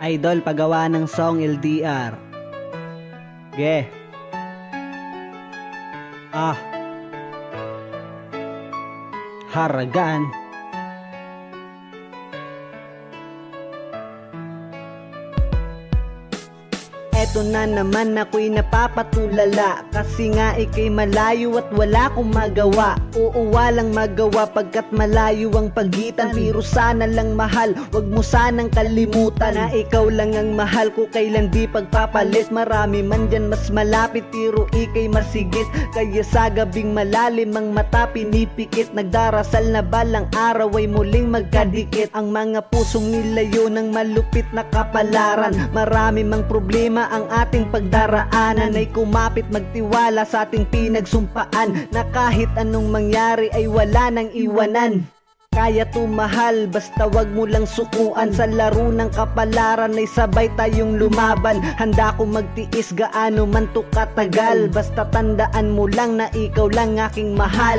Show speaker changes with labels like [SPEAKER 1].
[SPEAKER 1] Idol paggawa ng song LDR. Ge. Haragan. Eto na naman ako'y napapatulala, kasi nga ika'y malayo at wala kong magawa. Oo, walang magawa pagkat malayo ang pagitan. Pero sana lang mahal, wag mo sanang kalimutan na ikaw lang ang mahal ko, kailan di pagpapalit. Marami man dyan mas malapit, pero ika'y masigit. Kaya sa gabing malalim ang mata pinipikit, nagdarasal na balang araw ay muling magkadikit. Ang mga pusong nilayo ng malupit na kapalaran. Marami mang problema ang ating pagdaraanan, ay kumapit magtiwala sa ating pinagsumpaan, na kahit anong mangyari ay wala nang iwanan. Kaya tumahal, basta wag mo lang sukuan. Sa laro ng kapalaran ay sabay tayong lumaban. Handa ko magtiis gaano man to katagal, basta tandaan mo lang na ikaw lang aking mahal.